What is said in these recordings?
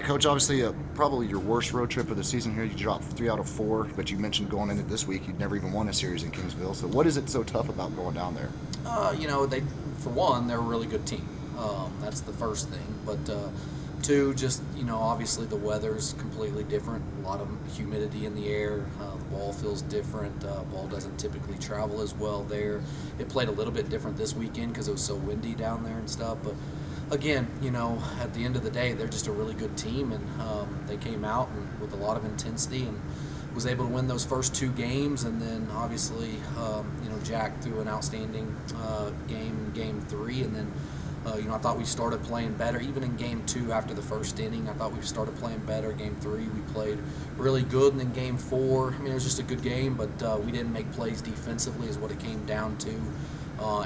Coach. Obviously, probably your worst road trip of the season here. You dropped 3 out of 4, but you mentioned going into this week you'd never even won a series in Kingsville. So what is it so tough about going down there? For one, they're a really good team. That's the first thing. But two, just, obviously the weather's completely different. A lot of humidity in the air. The ball feels different. Ball doesn't typically travel as well there. It played a little bit different this weekend because it was so windy down there and stuff. But again, at the end of the day, they're just a really good team, and they came out and with a lot of intensity and was able to win those first 2 games. And then obviously, Jack threw an outstanding game in Game 3, and then I thought we started playing better. Even in Game 2 after the first inning, I thought we started playing better. Game 3, we played really good. And then Game 4, it was just a good game, but we didn't make plays defensively is what it came down to.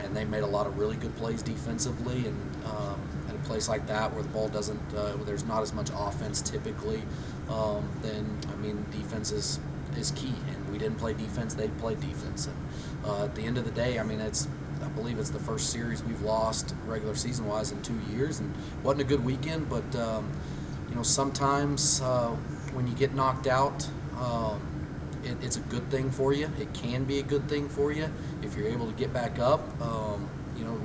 And they made a lot of really good plays defensively. And in a place like that where the ball doesn't, where there's not as much offense typically, then, defense is key. And we didn't play defense, they played defense. And at the end of the day, I believe it's the first series we've lost regular season-wise in 2 years, and wasn't a good weekend. But sometimes when you get knocked out, it's a good thing for you. It can be a good thing for you if you're able to get back up.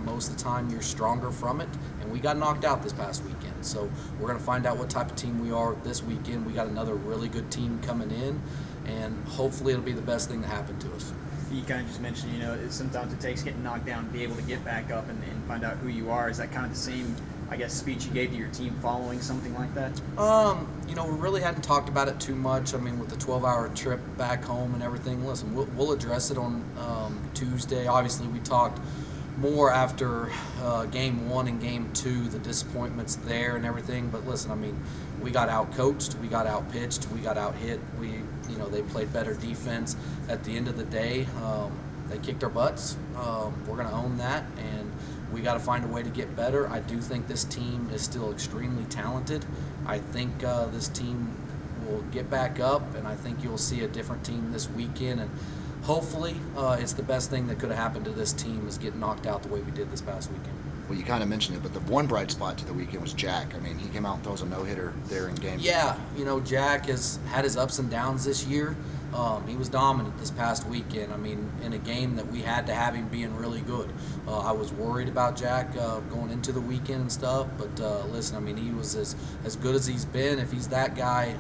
Most of the time you're stronger from it, and we got knocked out this past weekend. So we're going to find out what type of team we are this weekend. We got another really good team coming in, and hopefully it'll be the best thing to happen to us. You kind of just mentioned, sometimes it takes getting knocked down to be able to get back up and find out who you are. Is that kind of the same, speech you gave to your team following something like that? We really hadn't talked about it too much. With the 12-hour trip back home and everything. Listen, we'll address it on Tuesday. Obviously, we talked more after Game 1 and Game 2, the disappointments there and everything. But listen, we got out-coached, we got out-pitched, we got out-hit. They played better defense. At the end of the day, they kicked our butts. We're going to own that, and we got to find a way to get better. I do think this team is still extremely talented. I think this team will get back up, and I think you'll see a different team this weekend. And hopefully, it's the best thing that could have happened to this team is getting knocked out the way we did this past weekend. Well, you kind of mentioned it, but the one bright spot to the weekend was Jack. He came out and throws a no-hitter there in game. Yeah, Jack has had his ups and downs this year. He was dominant this past weekend. In a game that we had to have him being really good. I was worried about Jack going into the weekend and stuff, but listen, he was as good as he's been. If he's that guy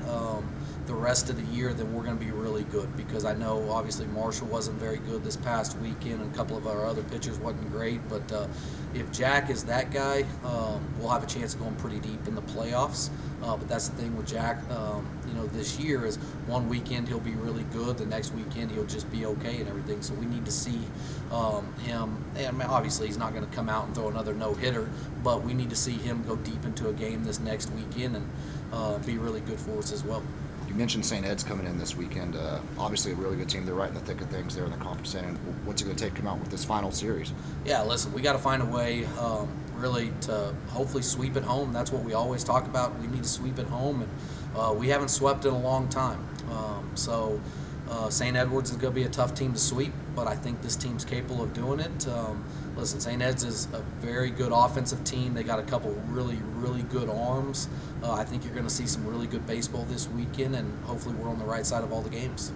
the rest of the year, then we're going to be really good, because I know obviously Marshall wasn't very good this past weekend, and a couple of our other pitchers wasn't great. But if Jack is that guy, we'll have a chance of going pretty deep in the playoffs. But that's the thing with Jack, this year is one weekend he'll be really good, the next weekend he'll just be okay and everything. So we need to see him, and obviously he's not going to come out and throw another no-hitter, but we need to see him go deep into a game this next weekend and be really good for us as well. You mentioned St. Ed's coming in this weekend. Obviously a really good team. They're right in the thick of things there in the conference center. What's it going to take to come out with this final series? Yeah, listen, we got to find a way really to hopefully sweep it home. That's what we always talk about. We need to sweep it home, and we haven't swept in a long time. So St. Edwards is going to be a tough team to sweep, but I think this team's capable of doing it. Listen, St. Ed's is a very good offensive team. They got a couple really, really good arms. I think you're going to see some really good baseball this weekend, and hopefully we're on the right side of all the games.